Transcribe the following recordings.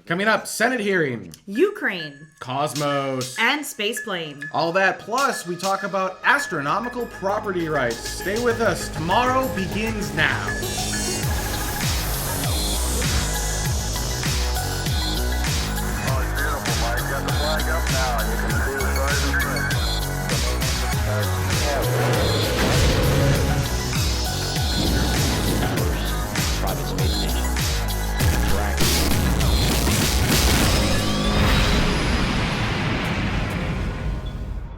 Coming up, Senate hearing, Ukraine, Cosmos, and spaceplane. All that, plus we talk about astronomical property rights. Stay with us. Tomorrow begins now. Flag up now, and you can see the stars and stripes. Private space station.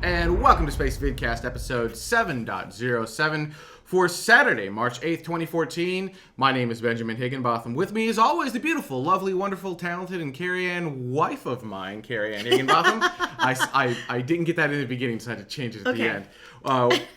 And welcome to Space Vidcast episode 7.07 for Saturday, March 8th, 2014. My name is Benjamin Higginbotham. With me, as always, the beautiful, lovely, wonderful, talented, and Carrie-Ann wife of mine, Carrie-Ann Higginbotham. I didn't get that in the beginning, so I had to change it at the end.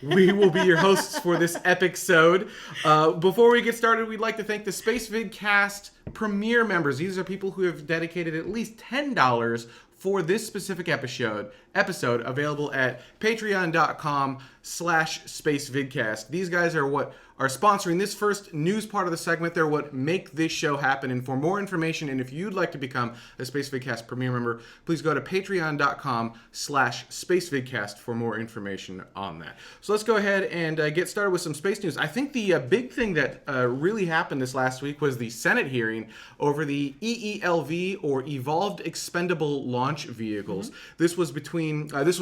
We will be your hosts for this episode. Before we get started, we'd like to thank the Space Vidcast Premier members. These are people who have dedicated at least $10 for this specific episode available at patreon.com/spacevidcast. These guys are what are sponsoring this first news part of the segment. They're what make this show happen. And for more information, and if you'd like to become a Space Vidcast Premier member, please go to patreon.com/spacevidcast for more information on that. So let's go ahead and get started with some space news. I think the big thing that really happened this last week was the Senate hearing over the EELV, or Evolved Expendable Launch Vehicles. This was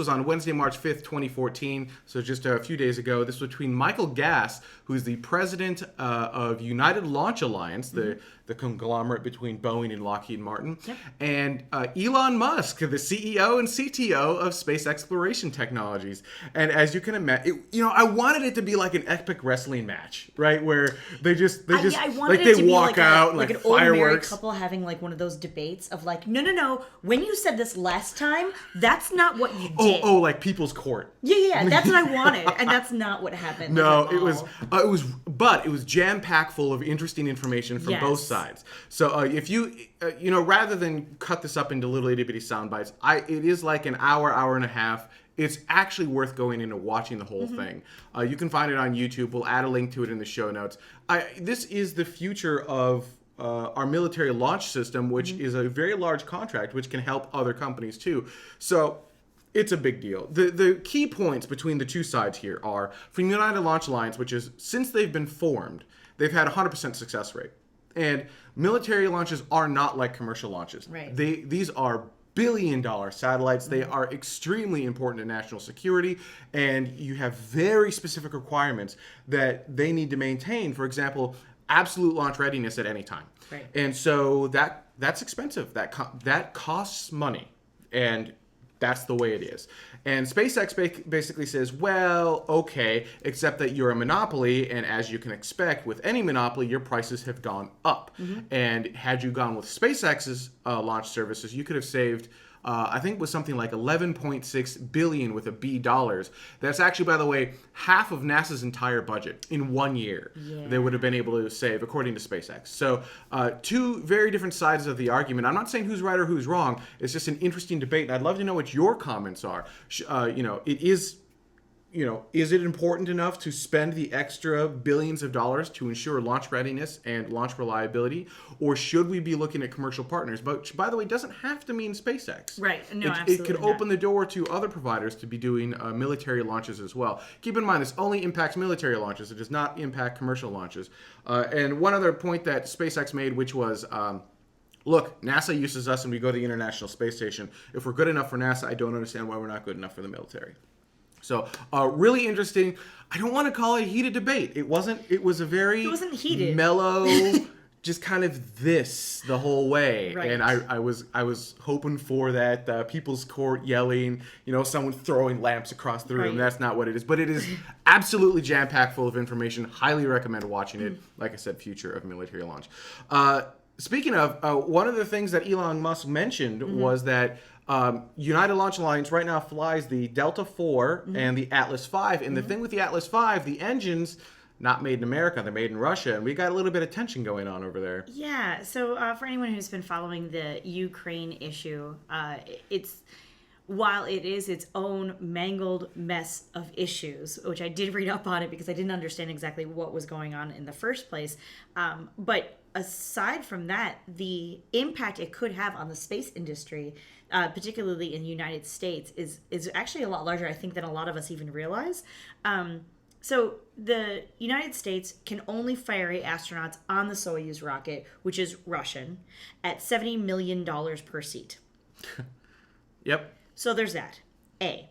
on Wednesday, March 5th, 2014, so just a few days ago. This was between Michael Gass, who's the president of United Launch Alliance, the conglomerate between Boeing and Lockheed Martin, and Elon Musk, the CEO and CTO of Space Exploration Technologies. And as you can imagine, I wanted it to be like an epic wrestling match, right? Where they walk out like an old married fireworks. couple having like one of those debates of like, no, when you said this last time, that's not what you did. Oh, like People's Court. Yeah, that's what I wanted, and that's not what happened. No, it was jam-packed full of interesting information from both sides. So if you rather than cut this up into little itty-bitty sound bites, it is like an hour and a half. It's actually worth going in and watching the whole thing. You can find it on YouTube. We'll add a link to it in the show notes. This is the future of our military launch system, which is a very large contract, which can help other companies too. So it's a big deal. The key points between the two sides here are, from United Launch Alliance, which is, since they've been formed, they've had a 100% success rate. And military launches are not like commercial launches. Right. These are billion-dollar satellites. They are extremely important to national security, and you have very specific requirements that they need to maintain. For example, absolute launch readiness at any time. Right. And so that's expensive. That costs money, and that's the way it is. And SpaceX basically says, well, okay, except that you're a monopoly, and as you can expect with any monopoly, your prices have gone up. And had you gone with SpaceX's launch services, you could have saved, I think it was something like $11.6 billion with a B dollars. That's actually, by the way, half of NASA's entire budget in 1 year. They would have been able to save, according to SpaceX. So two very different sides of the argument. I'm not saying who's right or who's wrong. It's just an interesting debate, and I'd love to know what your comments are. Is it important enough to spend the extra billions of dollars to ensure launch readiness and launch reliability, or should we be looking at commercial partners? But, by the way, doesn't have to mean SpaceX. Right. No, It absolutely could open the door to other providers to be doing military launches as well. Keep in mind, this only impacts military launches. It does not impact commercial launches. And one other point that SpaceX made, which was, look, NASA uses us and we go to the International Space Station. If we're good enough for NASA, I don't understand why we're not good enough for the military. So, really interesting. I don't want to call it a heated debate. It wasn't. It was a very mellow, just kind of the whole way. Right. And I was hoping for that People's Court yelling, someone throwing lamps across the room. Right. That's not what it is. But it is absolutely jam-packed full of information. Highly recommend watching it. Like I said, future of military launch. Speaking of, one of the things that Elon Musk mentioned was that United Launch Alliance right now flies the Delta IV and the Atlas V. And the thing with the Atlas V, the engines, not made in America, they're made in Russia. And we got a little bit of tension going on over there. Yeah. So for anyone who's been following the Ukraine issue, it's while it is its own mangled mess of issues, which I did read up on it because I didn't understand exactly what was going on in the first place. But aside from that, the impact it could have on the space industry, particularly in the United States, is actually a lot larger, I think, than a lot of us even realize. So the United States can only ferry astronauts on the Soyuz rocket, which is Russian, at $70 million per seat. Yep. So there's that. The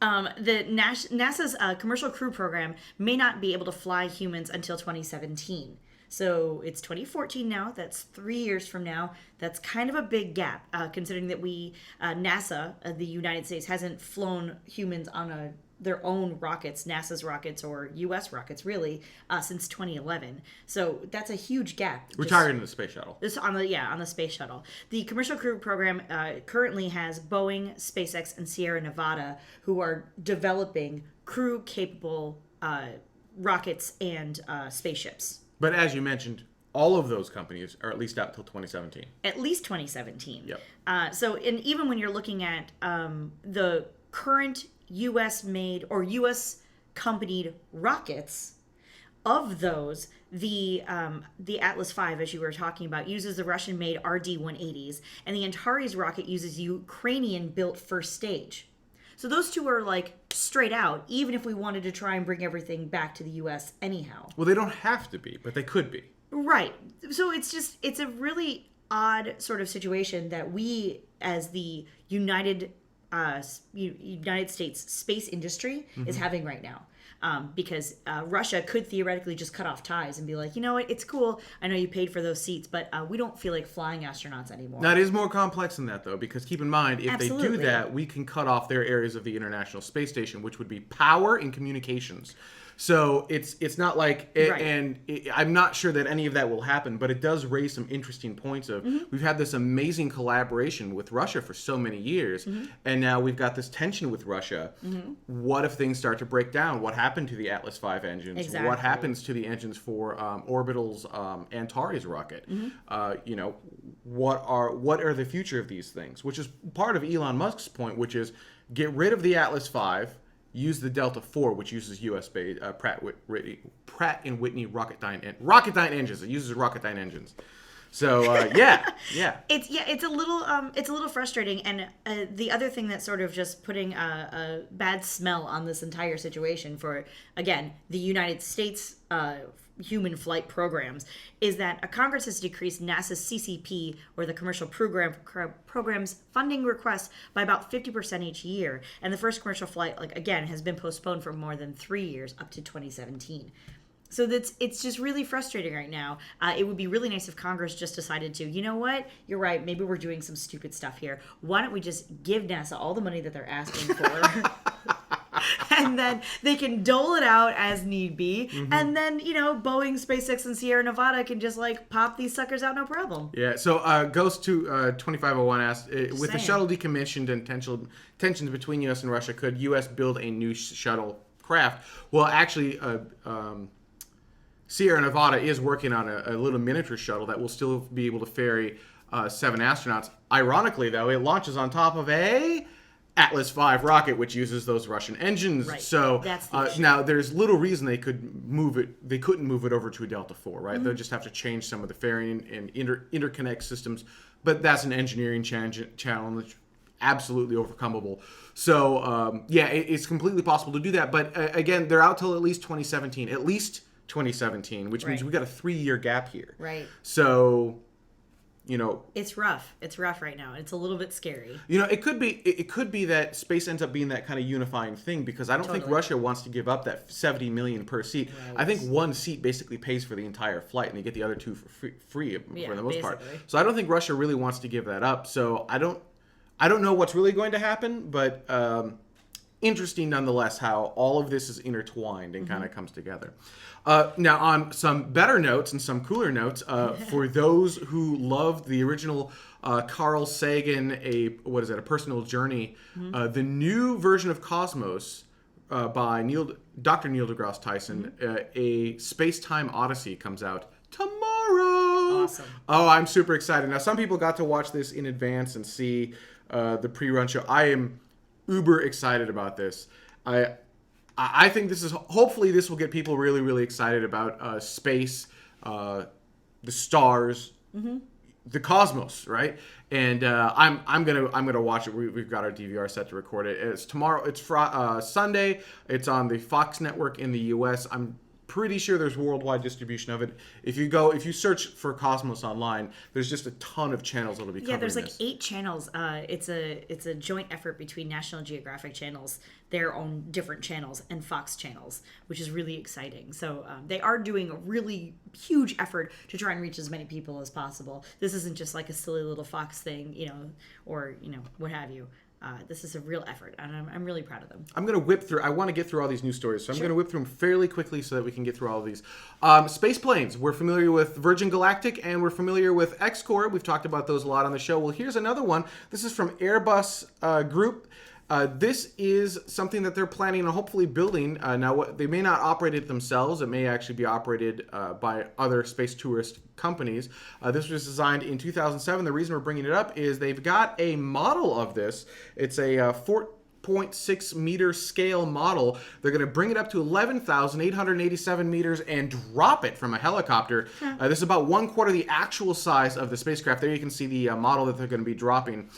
NASA's commercial crew program may not be able to fly humans until 2017. So it's 2014 now. That's 3 years from now. That's kind of a big gap, considering that NASA, the United States, hasn't flown humans on their own rockets, NASA's rockets or U.S. rockets, really, since 2011. So that's a huge gap. Retired in the space shuttle. On the space shuttle. The commercial crew program currently has Boeing, SpaceX, and Sierra Nevada, who are developing crew-capable rockets and spaceships. But as you mentioned, all of those companies are at least out till 2017. At least 2017. Yep. And even when you're looking at the current U.S.-made or U.S.-companied rockets, of those, the Atlas V, as you were talking about, uses the Russian-made RD-180s, and the Antares rocket uses Ukrainian-built first stage. So those two are like straight out, even if we wanted to try and bring everything back to the U.S. anyhow. Well, they don't have to be, but they could be. Right. So it's a really odd sort of situation that we, as the United States space industry, is having right now. Because Russia could theoretically just cut off ties and be like, you know what, it's cool. I know you paid for those seats, but we don't feel like flying astronauts anymore. Now, it is more complex than that, though, because keep in mind, if they do Absolutely. that, we can cut off their areas of the International Space Station, which would be power and communications. So it's not like, Right. I'm not sure that any of that will happen, but it does raise some interesting points of, we've had this amazing collaboration with Russia for so many years, and now we've got this tension with Russia. What if things start to break down? What happened to the Atlas V engines? Exactly. What happens to the engines for Orbital's Antares rocket? What are the future of these things? Which is part of Elon Musk's point, which is get rid of the Atlas V, use the Delta IV, which uses U.S.-based Pratt and Whitney Rocketdyne engines. It uses Rocketdyne engines. So yeah. It's a little frustrating, and the other thing that's sort of just putting a bad smell on this entire situation for, again, the United States human flight programs is that Congress has decreased NASA's CCP, or the commercial program's funding requests, by about 50% each year, and the first commercial flight, has been postponed for more than 3 years, up to 2017. So it's just really frustrating right now. It would be really nice if Congress just decided to, you know what, you're right, maybe we're doing some stupid stuff here. Why don't we just give NASA all the money that they're asking for? And then they can dole it out as need be. And then, Boeing, SpaceX, and Sierra Nevada can just pop these suckers out, no problem. Yeah, so Ghost to 2501 asked, with the Saying. shuttle decommissioned and tensions between U.S. and Russia, could U.S. build a new shuttle craft? Well, actually, Sierra Nevada is working on a little miniature shuttle that will still be able to ferry 7 astronauts. Ironically, though, it launches on top of a Atlas V rocket, which uses those Russian engines. Right. So That's the issue. now there's little reason they couldn't move it over to a Delta IV, right? They'll just have to change some of the ferrying and interconnect systems, but that's an engineering challenge, absolutely overcomable. So it's completely possible to do that. But again, they're out till at least 2017, which means Right. we got a 3-year gap here. Right. So, It's rough. It's rough right now. It's a little bit scary. it could be that space ends up being that kind of unifying thing, because I don't think Totally. Russia wants to give up that $70 million per seat. Right. I think one seat basically pays for the entire flight, and they get the other 2 for free Yeah, for the most part. basically. So I don't think Russia really wants to give that up. So I don't know what's really going to happen, but interesting nonetheless how all of this is intertwined and kind of comes together. Now, on some better notes and some cooler notes, for those who loved the original Carl Sagan, A Personal Journey, the new version of Cosmos by Dr. Neil deGrasse Tyson, A Space-Time Odyssey, comes out tomorrow. Awesome. Oh, I'm super excited. Now, some people got to watch this in advance and see the pre-run show. I am uber excited about this. I think hopefully this will get people really, really excited about space, the stars, the cosmos, right? And I'm gonna watch it. We've got our DVR set to record it. It's tomorrow. It's Sunday. It's on the Fox network in the U.S. I'm pretty sure there's worldwide distribution of it. If you search for Cosmos online, there's just a ton of channels that'll be covering there's like this. 8 channels. It's a joint effort between National Geographic channels, their own different channels, and Fox channels, which is really exciting. So they are doing a really huge effort to try and reach as many people as possible. This isn't just like a silly little Fox thing, or what have you. This is a real effort, and I'm really proud of them. I'm going to whip through. I want to get through all these news stories, so I'm going to whip through them fairly quickly so that we can get through all of these. Space planes. We're familiar with Virgin Galactic, and we're familiar with X-Corp. We've talked about those a lot on the show. Well, here's another one. This is from Airbus Group. This is something that they're planning on hopefully building. Now, they may not operate it themselves. It may actually be operated by other space tourist companies. This was designed in 2007. The reason we're bringing it up is they've got a model of this. It's a 4.6 meter scale model. They're going to bring it up to 11,887 meters and drop it from a helicopter. This is about 1/4 the actual size of the spacecraft. There you can see the model that they're going to be dropping.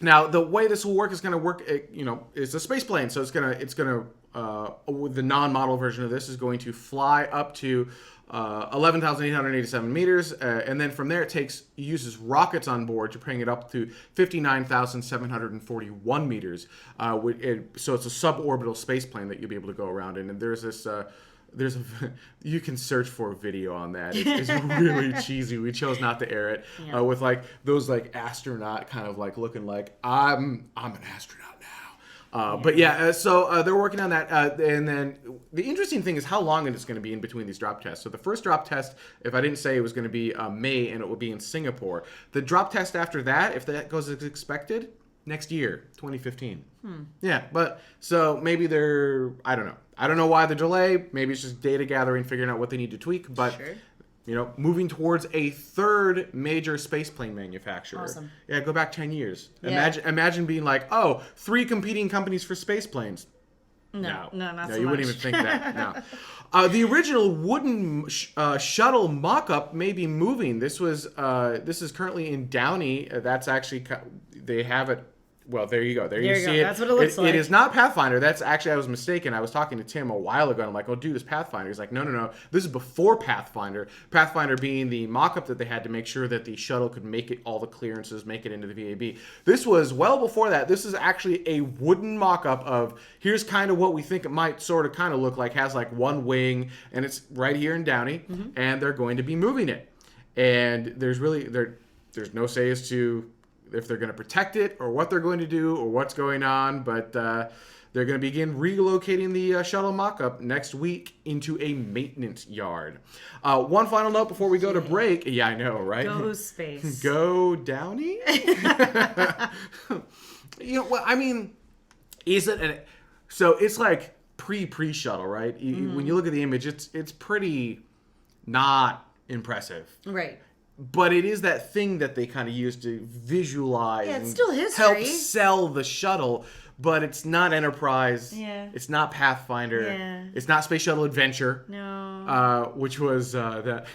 Now, the way this will work is going to work, it's a space plane, so it's going to the non-model version of this is going to fly up to 11,887 meters, and then from there it uses rockets on board to bring it up to 59,741 meters. So it's a suborbital space plane that you'll be able to go around in, and there's this... you can search for a video on that. It's really cheesy. We chose not to air it with like those like astronaut kind of like looking like I'm an astronaut now. But so they're working on that. And then the interesting thing is how long it's going to be in between these drop tests. So the first drop test, if I didn't say, it was going to be May, and it will be in Singapore. The drop test after that, if that goes as expected, next year, 2015. Yeah, but so maybe I don't know. I don't know why the delay. Maybe it's just data gathering, figuring out what they need to tweak. But, moving towards a third major spaceplane manufacturer. Awesome. Yeah, go back 10 years. Yeah. Imagine being like, 3 competing companies for spaceplanes. No, not so you much. wouldn't even think that. No. The original wooden shuttle mock-up may be moving. This is currently in Downey. That's actually, they have it. Well, there you go. There you see it. That's what it looks like. It is not Pathfinder. That's actually, I was mistaken. I was talking to Tim a while ago, and I'm like, oh, dude, it's Pathfinder. He's like, no. This is before Pathfinder. Pathfinder being the mock-up that they had to make sure that the shuttle could make it all the clearances, make it into the VAB. This was well before that. This is actually a wooden mock-up of, here's kind of what we think it might sort of kind of look like. Has like one wing, and it's right here in Downey, and they're going to be moving it. And there's no say as to if they're going to protect it or what they're going to do or what's going on, but they're going to begin relocating the shuttle mock-up next week into a maintenance yard. One final note before we go to break. Yeah, I know, right? Go space. Go Downey? Is it... So it's like pre-shuttle, right? When you look at the image, it's pretty not impressive. Right. But it is that thing that they kind of use to visualize it's still history. Help sell the shuttle, but it's not Enterprise. Yeah. It's not Pathfinder. Yeah. It's not Space Shuttle Adventure. No. Which was that.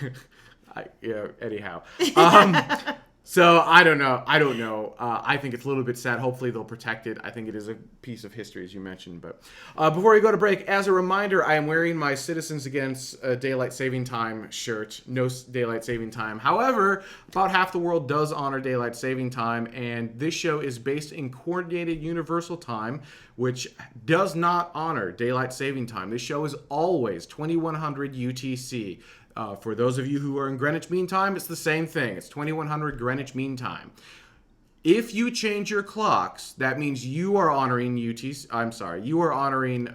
Anyhow. So I don't know. I think it's a little bit sad. Hopefully they'll protect it. I think it is a piece of history, as you mentioned. But before we go to break, as a reminder, I am wearing my Citizens Against Daylight Saving Time shirt. No daylight saving time. However, about half the world does honor daylight saving time, and this show is based in Coordinated Universal Time, which does not honor daylight saving time. This show is always 2100 UTC. For those of you who are in Greenwich Mean Time, it's the same thing. It's 2100 Greenwich Mean Time. If you change your clocks, that means you are honoring you are honoring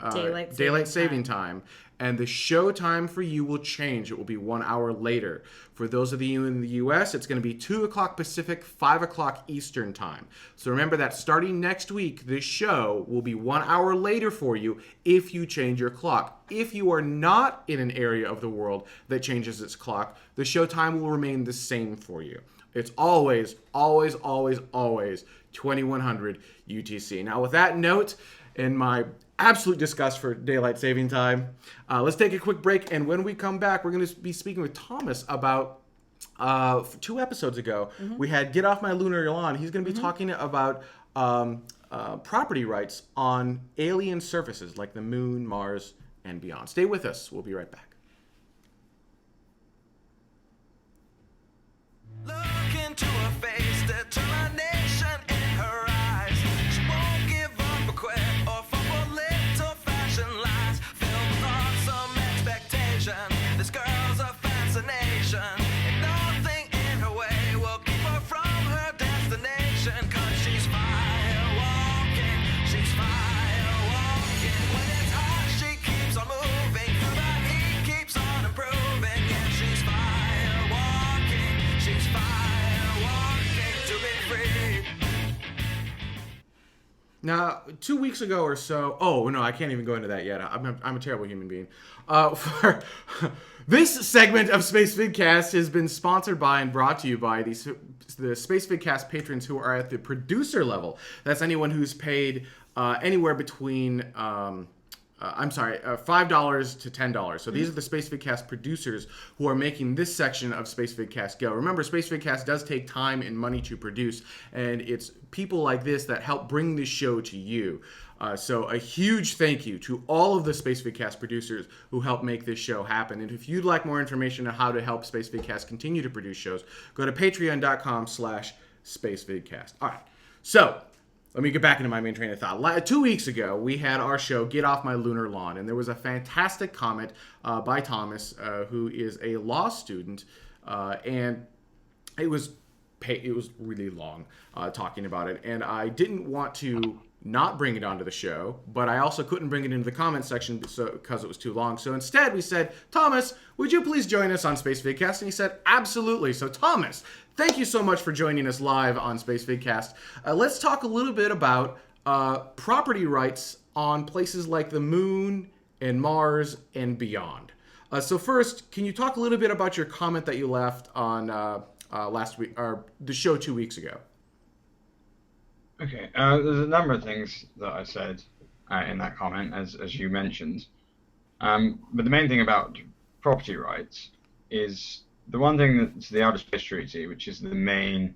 daylight saving time. And the show time for you will change. It will be 1 hour later. For those of you in the U.S., it's going to be 2 o'clock Pacific, 5 o'clock Eastern time. So remember that starting next week, this show will be 1 hour later for you if you change your clock. If you are not in an area of the world that changes its clock, the show time will remain the same for you. It's always, always, always, always 2100 UTC. Now, with that note and my absolute disgust for daylight saving time, let's take a quick break. And when we come back, we're going to be speaking with Thomas about 2 episodes ago. We had Get Off My Lunar Lawn. He's going to be talking about property rights on alien surfaces like the moon, Mars, and beyond. Stay with us. We'll be right back. Look into her face, determination in her eyes. She won't give up or quit or fall for little fashion lies. Filled with awesome expectation, this girl's a fascination. And nothing in her way will keep her from her destination. 'Cause she's fire walking, she's fire walking. When it's hot, she keeps on moving. Through the heat, keeps on improving. Yeah, she's fire walking, she's fire walking to be free. Now, 2 weeks ago or so, oh no, I can't even go into that yet. I'm a terrible human being. For this segment of Space Vidcast has been sponsored by and brought to you by the Space Vidcast patrons who are at the producer level. That's anyone who's paid anywhere between $5 to $10. So these are the Space Vidcast producers who are making this section of Space Vidcast go. Remember, Space Vidcast does take time and money to produce, and it's people like this that help bring this show to you. So a huge thank you to all of the Space Vidcast producers who help make this show happen. And if you'd like more information on how to help Space Vidcast continue to produce shows, go to patreon.com/SpaceVidcast. All right, so let me get back into my main train of thought. 2 weeks ago, we had our show, Get Off My Lunar Lawn, and there was a fantastic comment by Thomas, who is a law student, and it was really long talking about it, and I didn't want to not bring it onto the show, but I also couldn't bring it into the comment section because it was too long. So instead, we said, Thomas, would you please join us on Space Vidcast? And he said, absolutely. So Thomas, thank you so much for joining us live on Space Vidcast. Let's talk a little bit about property rights on places like the moon and Mars and beyond. So first, can you talk a little bit about your comment that you left on last week, or the show 2 weeks ago? Okay, there's a number of things that I said in that comment, as you mentioned. But the main thing about property rights is the one thing that's the Outer Space Treaty, which is the main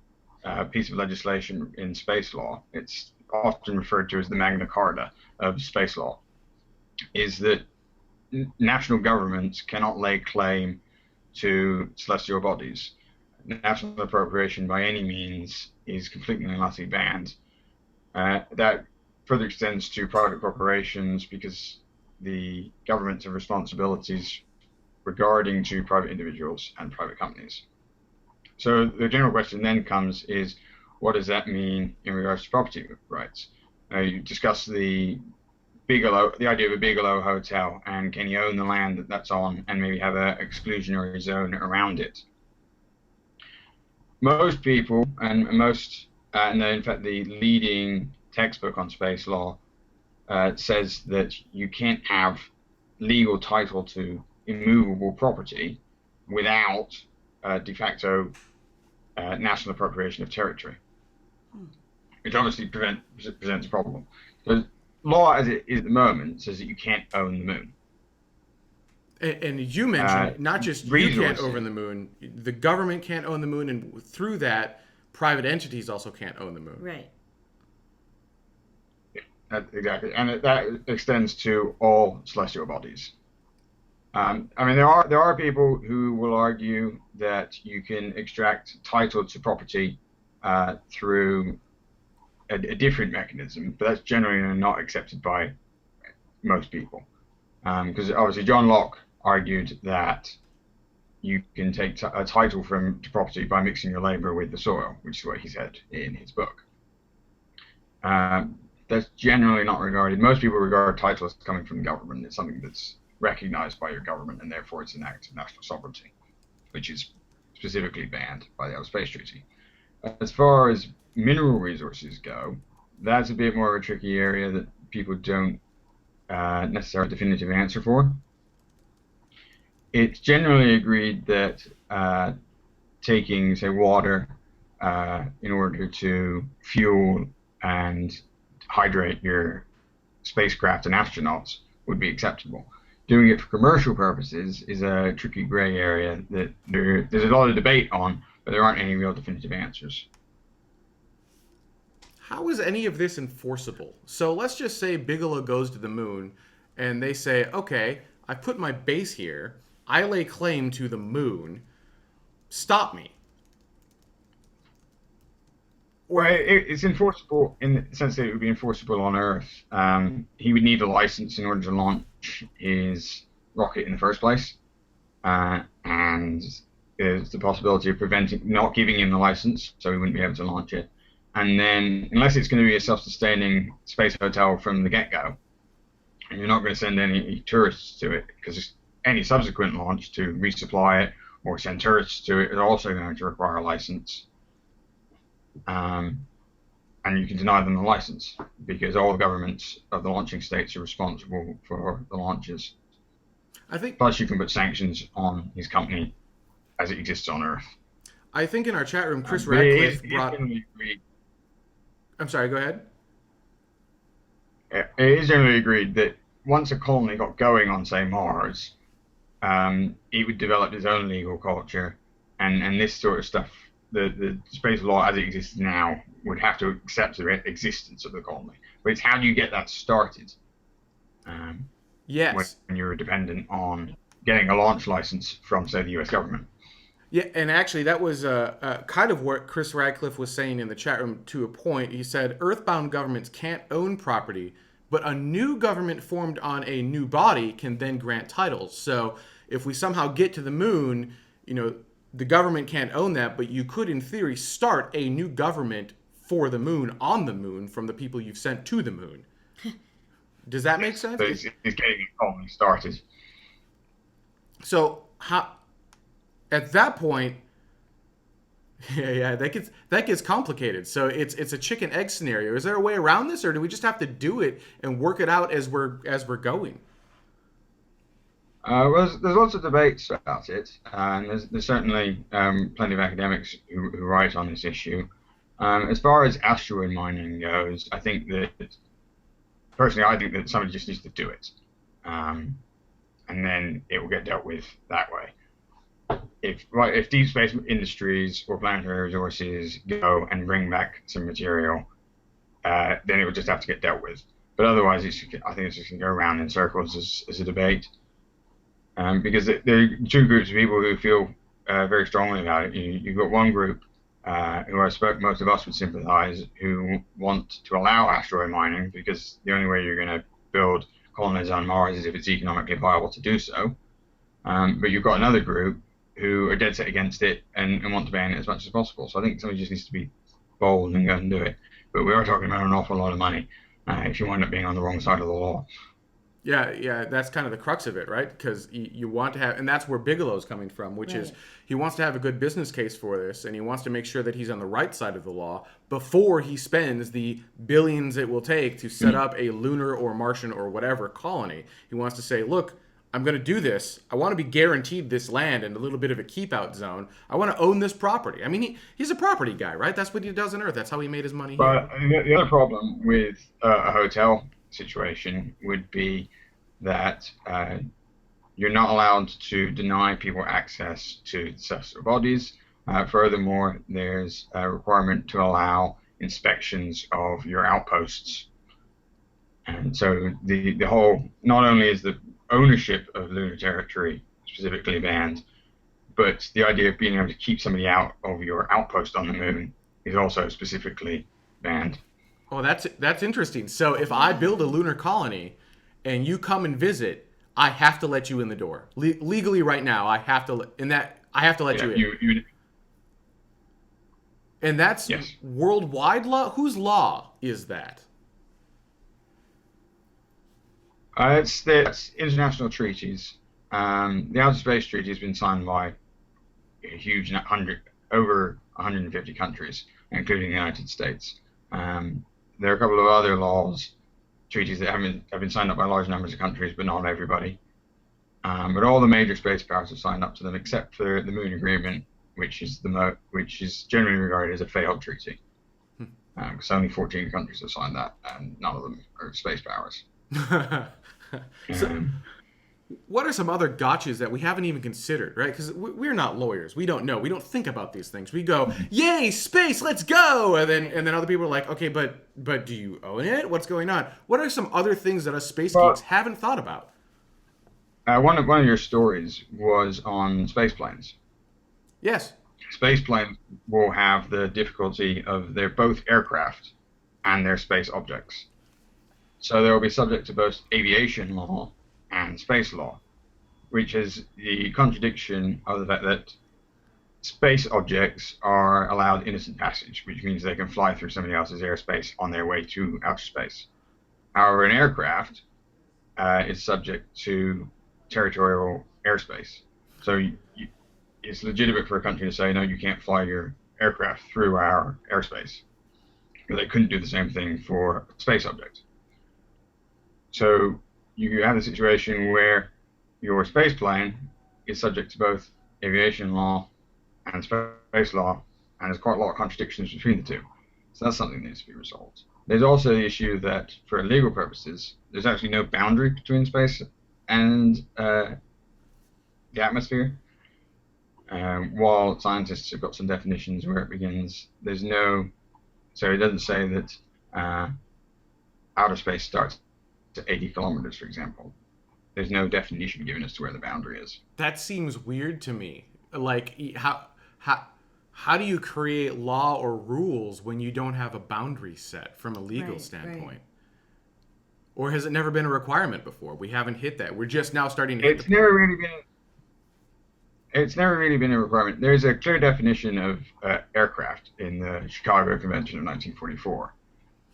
piece of legislation in space law. It's often referred to as the Magna Carta of space law, is that national governments cannot lay claim to celestial bodies. National appropriation by any means is completely and utterly banned. That further extends to private corporations because the governments have responsibilities regarding to private individuals and private companies. So the general question then comes is, what does that mean in regards to property rights? You discuss the idea of a Bigelow hotel, and can you own the land that that's on and maybe have an exclusionary zone around it? Most people, and in fact the leading textbook on space law says that you can't have legal title to immovable property without de facto national appropriation of territory, which obviously presents a problem. Because law as it is at the moment says that you can't own the moon. And you mentioned not just you can't own the moon, the government can't own the moon, and through that, private entities also can't own the moon. Right. Exactly, and that extends to all celestial bodies. I mean, there are people who will argue that you can extract title to property through a different mechanism, but that's generally not accepted by most people. Because obviously John Locke argued that you can take a title to property by mixing your labor with the soil, which is what he said in his book. That's generally not regarded. Most people regard title as coming from the government. It's something that's recognized by your government, and therefore it's an act of national sovereignty, which is specifically banned by the Outer Space Treaty. As far as mineral resources go, that's a bit more of a tricky area that people don't necessarily have a definitive answer for. It's generally agreed that taking, say, water in order to fuel and hydrate your spacecraft and astronauts would be acceptable. Doing it for commercial purposes is a tricky gray area that there's a lot of debate on, but there aren't any real definitive answers. How is any of this enforceable? So let's just say Bigelow goes to the moon and they say, okay, I put my base here. I lay claim to the moon. Stop me. Well, it's enforceable in the sense that it would be enforceable on Earth. He would need a license in order to launch his rocket in the first place, and there's the possibility of not giving him the license, so he wouldn't be able to launch it. And then, unless it's going to be a self-sustaining space hotel from the get-go, and you're not going to send any tourists to it, because any subsequent launch to resupply it or send tourists to it is also going to require a license. And you can deny them the license because all the governments of the launching states are responsible for the launches. I think. Plus, you can put sanctions on his company as it exists on Earth. I think in our chat room, Chris But Radcliffe it is brought. generally agreed- I'm sorry. Go ahead. It is generally agreed that once a colony got going on, say, Mars, it would develop its own legal culture, and this sort of stuff. The space law as it exists now would have to accept the existence of the colony. But it's how do you get that started? Yes. When you're dependent on getting a launch license from, say, the U.S. government. Yeah, and actually that was kind of what Chris Radcliffe was saying in the chat room to a point. He said earthbound governments can't own property, but a new government formed on a new body can then grant titles. So if we somehow get to the moon, the government can't own that, but you could, in theory, start a new government for the moon on the moon from the people you've sent to the moon. Does that make sense? So it's getting a colony started. So at that point, that gets complicated. So it's a chicken egg scenario. Is there a way around this, or do we just have to do it and work it out as we're going? Well, there's lots of debates about it, and there's certainly plenty of academics who write on this issue. As far as asteroid mining goes, I think that somebody just needs to do it, and then it will get dealt with that way. If deep space industries or planetary resources go and bring back some material, then it will just have to get dealt with. But otherwise, I think it's just going to go around in circles as a debate. Because there are two groups of people who feel very strongly about it. You've got one group who most of us would sympathise, who want to allow asteroid mining because the only way you're going to build colonies on Mars is if it's economically viable to do so. But you've got another group who are dead set against it and want to ban it as much as possible. So I think somebody just needs to be bold and go and do it. But we are talking about an awful lot of money if you wind up being on the wrong side of the law. Yeah, that's kind of the crux of it, right? Because you want to have, and that's where Bigelow's coming from, which is he wants to have a good business case for this, and he wants to make sure that he's on the right side of the law before he spends the billions it will take to set up a lunar or Martian or whatever colony. He wants to say, look, I'm going to do this. I want to be guaranteed this land and a little bit of a keep-out zone. I want to own this property. I mean, he's a property guy, right? That's what he does on Earth. That's how he made his money here. But the other problem with a hotel situation would be that you're not allowed to deny people access to celestial bodies. Furthermore, there's a requirement to allow inspections of your outposts. And so the whole, not only is the ownership of lunar territory specifically banned, but the idea of being able to keep somebody out of your outpost on the moon is also specifically banned. Oh, that's interesting. So if I build a lunar colony and you come and visit, I have to let you in the door. Legally right now, I have to let you in. And that's worldwide law? Whose law is that? It's international treaties. The Outer Space Treaty has been signed by a huge over 150 countries, including the United States. There are a couple of other treaties that have been signed up by large numbers of countries, but not everybody. But all the major space powers have signed up to them, except for the Moon Agreement, which is generally regarded as a failed treaty. Because only 14 countries have signed that, and none of them are space powers. So, Um, what are some other gotchas that we haven't even considered, right? Because we're not lawyers. We don't know. We don't think about these things. We go, "Yay, space! Let's go!" And then other people are like, "Okay, but do you own it? What's going on?" What are some other things that us space geeks haven't thought about? one of your stories was on space planes. Yes. Space planes will have the difficulty of they're both aircraft and they're space objects. So they will be subject to both aviation law and space law, which is the contradiction of the fact that space objects are allowed innocent passage, which means they can fly through somebody else's airspace on their way to outer space. However, an aircraft is subject to territorial airspace. So it's legitimate for a country to say, no, you can't fly your aircraft through our airspace. But they couldn't do the same thing for a space object. So you have a situation where your space plane is subject to both aviation law and space law, and there's quite a lot of contradictions between the two. So that's something that needs to be resolved. There's also the issue that, for legal purposes, there's actually no boundary between space and the atmosphere. While scientists have got some definitions where it begins, there's no, so it doesn't say that outer space starts at 80 kilometers, for example. There's no definition given as to where the boundary is. That seems weird to me. Like, how do you create law or rules when you don't have a boundary set from a legal standpoint? Right. Or has it never been a requirement before? We haven't hit that. We're just now starting to hit It's never really been a requirement. There's a clear definition of aircraft in the Chicago Convention of 1944.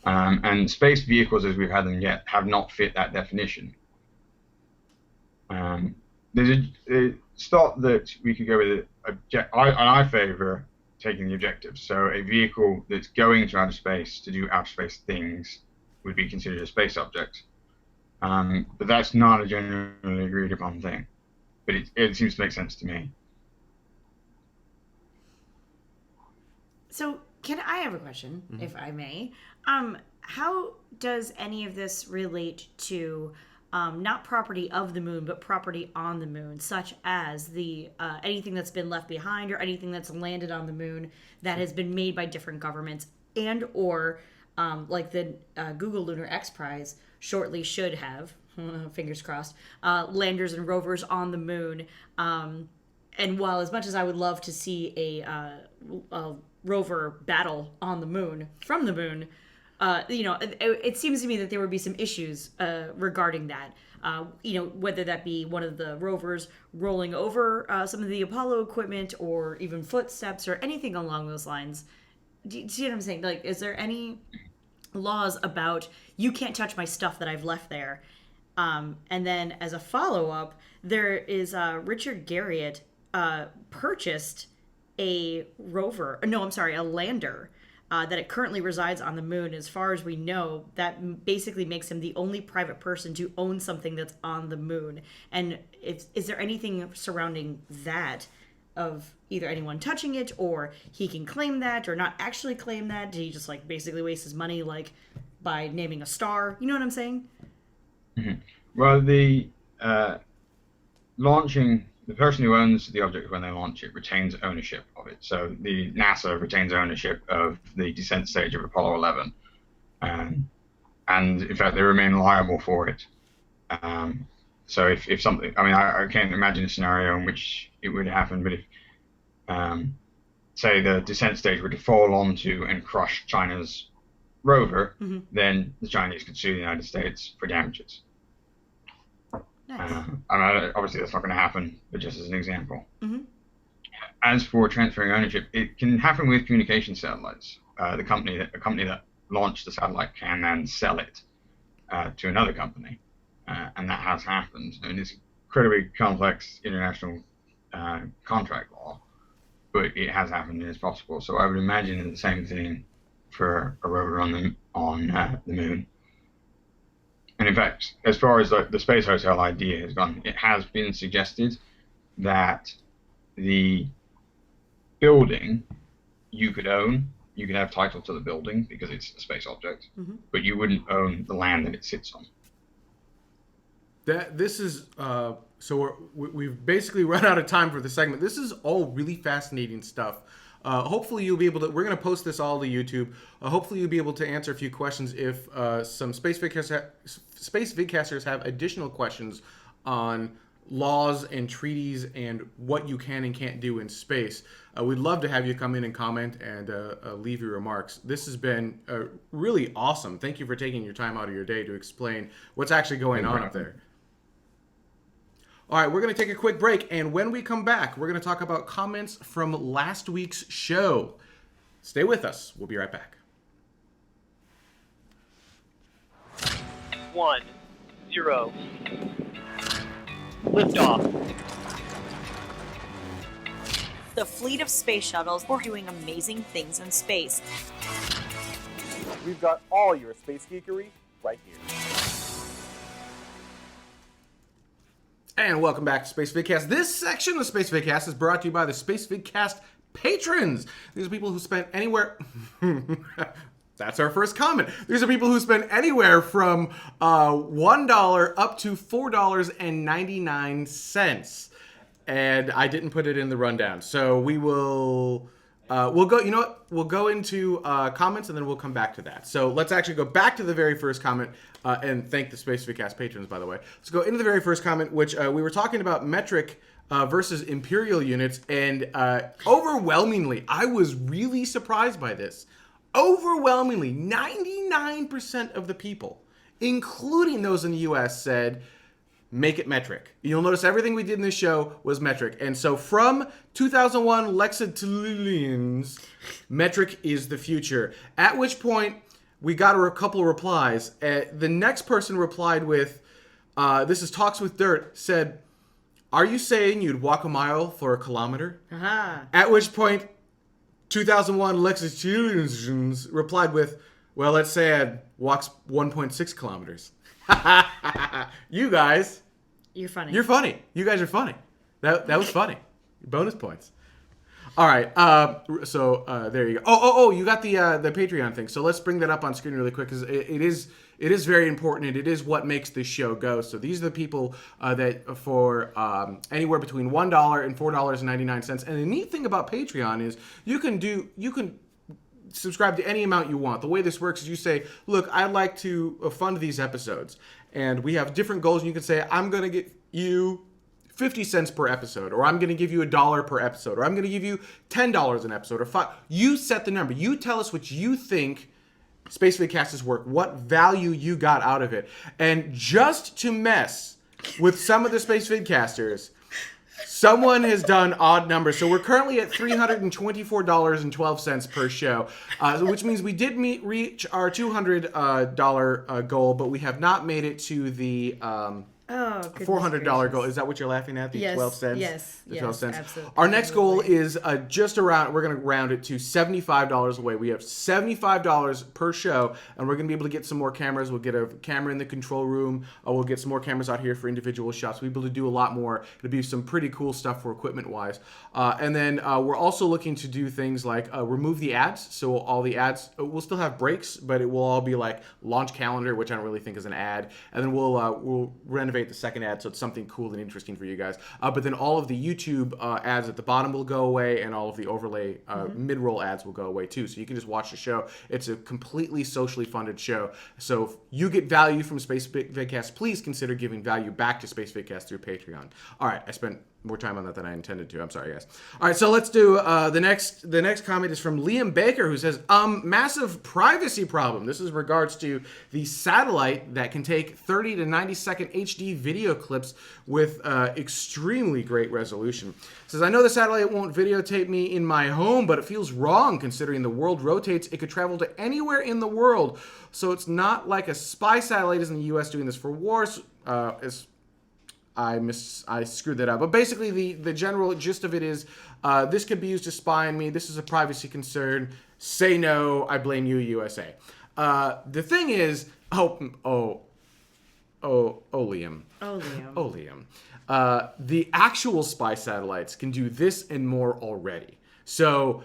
And space vehicles as we've had them yet have not fit that definition. It's thought that we could go with I favor taking the objective. So a vehicle that's going to outer space to do outer space things would be considered a space object. But that's not a generally agreed upon thing. But it seems to make sense to me. So, I have a question, if I may. How does any of this relate to not property of the moon, but property on the moon, such as the anything that's been left behind or anything that's landed on the moon that has been made by different governments, and or like the Google Lunar X Prize shortly should have, fingers crossed, landers and rovers on the moon. And while as much as I would love to see a rover battle on the moon, from the moon, it seems to me that there would be some issues regarding that. Whether that be one of the rovers rolling over some of the Apollo equipment, or even footsteps, or anything along those lines. Do you see what I'm saying? Like, is there any laws about you can't touch my stuff that I've left there? And then as a follow-up, there is Richard Garriott purchased a lander that it currently resides on the moon. As far as we know, that basically makes him the only private person to own something that's on the moon. And is there anything surrounding that of either anyone touching it, or he can claim that or not actually claim that? Did he just basically waste his money by naming a star? You know what I'm saying? Mm-hmm. Well, the person who owns the object when they launch it retains ownership of it. So the NASA retains ownership of the descent stage of Apollo 11, and in fact they remain liable for it. So if something, I can't imagine a scenario in which it would happen, but if say the descent stage were to fall onto and crush China's rover, then the Chinese could sue the United States for damages. Nice. Obviously that's not going to happen, but just as an example. Mm-hmm. As for transferring ownership, it can happen with communication satellites. A company that launched the satellite can then sell it to another company, and that has happened. And it's incredibly complex international contract law, but it has happened and it's possible. So I would imagine the same thing for a rover on the moon. And in fact, as far as the space hotel idea has gone, it has been suggested that the building you could own. You could have title to the building because it's a space object, but you wouldn't own the land that it sits on. This is so we've basically run out of time for the segment. This is all really fascinating stuff. Hopefully you'll be able to. We're going to post this all to YouTube. Hopefully you'll be able to answer a few questions if some space vidcasters have additional questions on laws and treaties and what you can and can't do in space. We'd love to have you come in and comment and leave your remarks. This has been really awesome. Thank you for taking your time out of your day to explain what's actually going on up there. All right, we're going to take a quick break, and when we come back, we're going to talk about comments from last week's show. Stay with us. We'll be right back. 1, 0. Liftoff. The fleet of space shuttles were doing amazing things in space. We've got all your space geekery right here. And welcome back to Space Vidcast. This section of Space Vidcast is brought to you by the Space Vidcast patrons. These are people who spent anywhere... That's our first comment. These are people who spend anywhere from $1 up to $4.99. And I didn't put it in the rundown. So we will... we'll go. You know what? We'll go into comments and then we'll come back to that. So let's actually go back to the very first comment and thank the Space Vidcast patrons, by the way. Let's go into the very first comment, which we were talking about metric versus imperial units, and overwhelmingly, I was really surprised by this. Overwhelmingly, 99% of the people, including those in the U.S., said, make it metric. You'll notice everything we did in this show was metric. And so from 2001 Lexitilians, metric is the future. At which point, we got a couple of replies. The next person replied with, this is Talks with Dirt, said, are you saying you'd walk a mile for a kilometer? Uh-huh. At which point, 2001 Lexitilians replied with, well, let's say I'd walk 1.6 kilometers. You guys, You're funny. you're funny. You guys are funny. That was funny. Bonus points. All right. So there you go. Oh! You got the Patreon thing. So let's bring that up on screen really quick because it is very important and it is what makes this show go. So these are the people that for anywhere between $1 and $4.99. And the neat thing about Patreon is you can subscribe to any amount you want. The way this works is you say, look, I'd like to fund these episodes. And we have different goals. And you can say, I'm going to get you 50 cents per episode, or I'm going to give you $1 per episode, or I'm going to give you $10 an episode, or $5. You set the number. You tell us what you think Space Vidcast is worth, what value you got out of it. And just to mess with some of the Space Vidcasters, someone has done odd numbers. So we're currently at $324.12 per show, which means we did reach our $200 goal, but we have not made it to the $400 goal. Is that what you're laughing at? The Yes, 12 cents? yes, The yes, 12 cents. absolutely. Our next goal is just around, we're going to round it to $75 away. We have $75 per show, and we're going to be able to get some more cameras. We'll get a camera in the control room. We'll get some more cameras out here for individual shots. We'll be able to do a lot more. It'll be some pretty cool stuff for equipment-wise. And then we're also looking to do things like remove the ads. So all the ads, we'll still have breaks, but it will all be like launch calendar, which I don't really think is an ad. And then we'll renovate the second ad so it's something cool and interesting for you guys. But then all of the YouTube ads at the bottom will go away, and all of the overlay mid-roll ads will go away too. So you can just watch the show. It's a completely socially funded show. So if you get value from Space Vidcast, please consider giving value back to Space Vidcast through Patreon. All right, I spent more time on that than I intended to. I'm sorry, guys. All right, so let's do the next comment is from Liam Baker, who says, massive privacy problem. This is regards to the satellite that can take 30 to 90 second HD video clips with extremely great resolution. Says, I know the satellite won't videotape me in my home, but it feels wrong considering the world rotates. It could travel to anywhere in the world. So it's not like a spy satellite is in the U.S. doing this for wars. I screwed that up. But basically, the general gist of it is, this could be used to spy on me. This is a privacy concern. Say no. I blame you, USA. The thing is, Liam. Oh, Liam. The actual spy satellites can do this and more already. So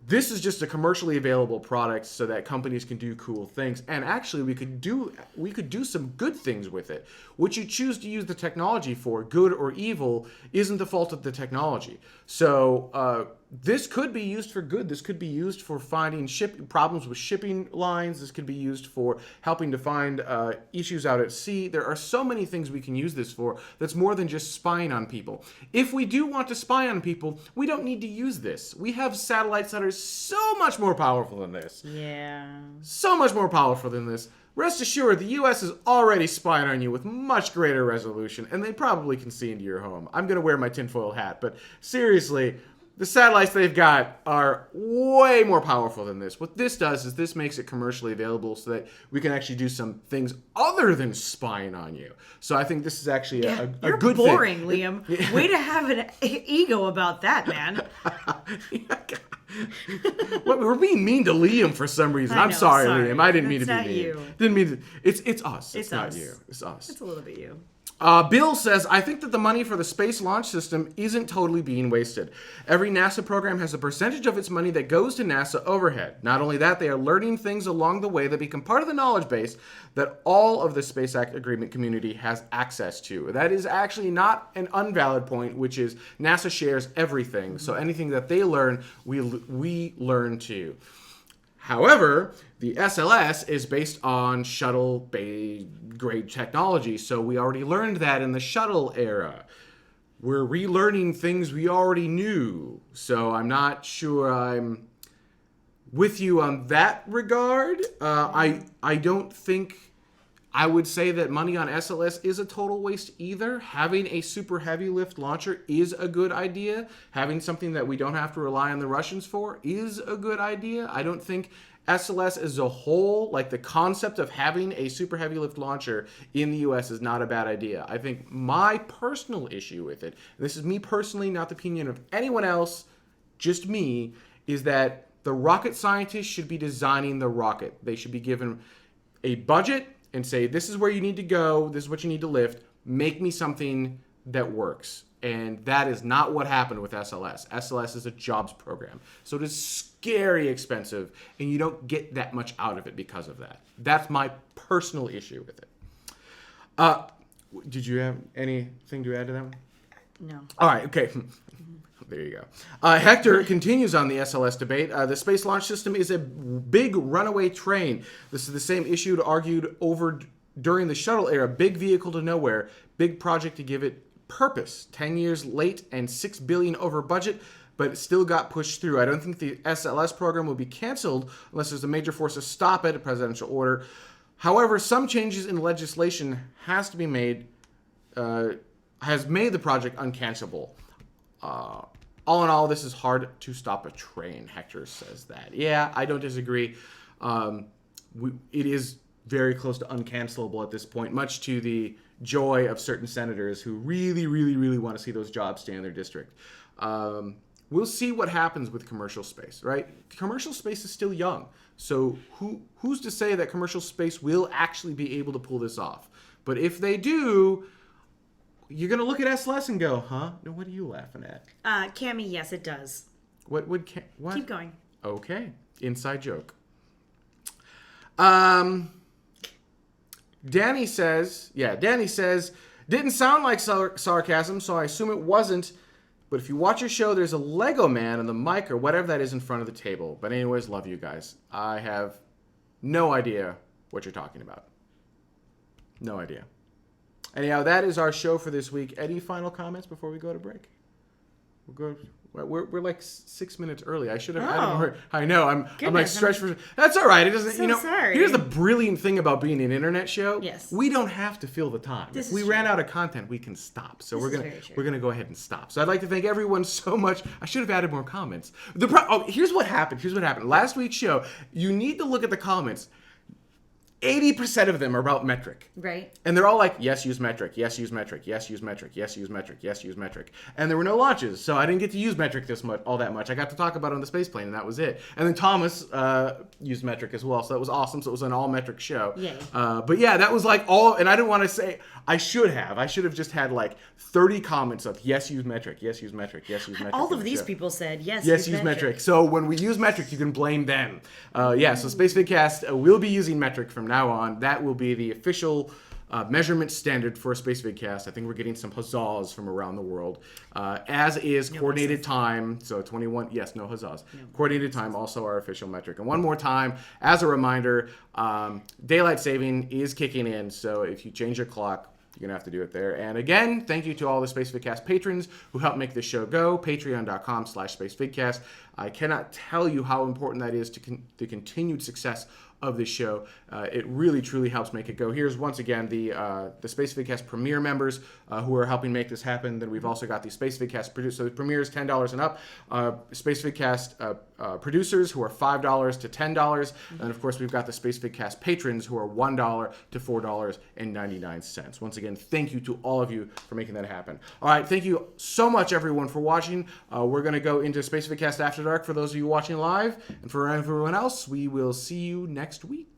this is just a commercially available product so that companies can do cool things. And actually, we could do some good things with it. What you choose to use the technology for, good or evil, isn't the fault of the technology. So this could be used for good. This could be used for finding problems with shipping lines. This could be used for helping to find issues out at sea. There are so many things we can use this for that's more than just spying on people. If we do want to spy on people, we don't need to use this. We have satellites that are so much more powerful than this. Yeah. So much more powerful than this. Rest assured, the U.S. is already spying on you with much greater resolution, and they probably can see into your home. I'm going to wear my tinfoil hat, but seriously, the satellites they've got are way more powerful than this. What this does is this makes it commercially available so that we can actually do some things other than spying on you. So I think this is actually a good thing. You're boring, Liam. Way to have an ego about that, man. We're being mean to Liam for some reason. I'm sorry, Liam. I didn't mean to be That's not mean. you. Didn't mean to. It's us. It's not us. you. It's us. It's a little bit you. Bill says, I think that the money for the space launch system isn't totally being wasted. Every NASA program has a percentage of its money that goes to NASA overhead. Not only that, they are learning things along the way that become part of the knowledge base that all of the Space Act Agreement community has access to. That is actually not an unvalid point, which is NASA shares everything. So anything that they learn, we learn too. However, the SLS is based on shuttle grade technology, so we already learned that in the shuttle era. We're relearning things we already knew, so I'm not sure I'm with you on that regard. I don't think I would say that money on SLS is a total waste either. Having a super heavy lift launcher is a good idea. Having something that we don't have to rely on the Russians for is a good idea. I don't think SLS as a whole, like the concept of having a super heavy lift launcher in the US, is not a bad idea. I think my personal issue with it, and this is me personally, not the opinion of anyone else, just me, is that the rocket scientists should be designing the rocket. They should be given a budget and say, this is where you need to go, this is what you need to lift, make me something that works. And that is not what happened with SLS. SLS is a jobs program. So it is scary expensive, and you don't get that much out of it because of that. That's my personal issue with it. Did you have anything to add to that one? No. All right, okay. There you go. Hector continues on the SLS debate. The Space Launch System is a big runaway train. This is the same issue argued over during the shuttle era. Big vehicle to nowhere. Big project to give it purpose. 10 years late and $6 billion over budget, but it still got pushed through. I don't think the SLS program will be canceled unless there's a major force to stop it, a presidential order. However, some changes in legislation has made the project uncancelable. All in all, this is hard to stop a train, Hector says that. Yeah, I don't disagree. It is very close to uncancelable at this point, much to the joy of certain senators who really, really, really want to see those jobs stay in their district. We'll see what happens with commercial space, right? Commercial space is still young. So who's to say that commercial space will actually be able to pull this off? But if they do, you're going to look at SLS and go, huh? No, what are you laughing at? Cammy, yes, it does. What? Keep going. Okay. Inside joke. Danny says, didn't sound like sarcasm, so I assume it wasn't. But if you watch your show, there's a Lego man on the mic or whatever that is in front of the table. But anyways, love you guys. I have no idea what you're talking about. No idea. Anyhow, that is our show for this week. Any final comments before we go to break? We're like 6 minutes early. I should have added more. I know. I'm like stretched for. That's all right. It doesn't. So sorry. Here's the brilliant thing about being an internet show. Yes. We don't have to fill the time. If we ran out of content, we can stop. So we're gonna go ahead and stop. So I'd like to thank everyone so much. I should have added more comments. Here's what happened. Last week's show. You need to look at the comments. 80% of them are about metric. Right. And they're all like, yes, use metric, yes, use metric, yes, use metric, yes, use metric, yes, use metric. And there were no launches, so I didn't get to use metric all that much. I got to talk about it on the space plane, and that was it. And then Thomas used metric as well, so that was awesome. So it was an all metric show. Yay. But yeah, that was like all, and I didn't want to say, I should have just had like 30 comments of yes, use metric, yes, use metric, yes, use metric. All of these people said yes. Yes, use metric. So when we use metric, you can blame them. So SpaceVidcast will be using metric from now on. That will be the official measurement standard for SpaceVidcast. I think we're getting some huzzas from around the world. As is coordinated time. So 21, yes, no huzzas. No. Coordinated time, also our official metric. And one more time, as a reminder, daylight saving is kicking in. So if you change your clock, you're going to have to do it there. And again, thank you to all the SpaceVidcast patrons who help make this show go. Patreon.com/SpaceVidcast. I cannot tell you how important that is to the continued success of this show. It really, truly helps make it go. Here's once again the SpaceVidcast Premier members who are helping make this happen. Then we've also got the SpaceVidcast producers. So the Premier is $10 and up. SpaceVidcast producers who are $5 to $10. And of course, we've got the SpaceVidcast patrons who are $1 to $4.99. Once again, thank you to all of you for making that happen. All right, thank you so much, everyone, for watching. We're going to go into SpaceVidcast After Dark for those of you watching live. And for everyone else, we will see you next week.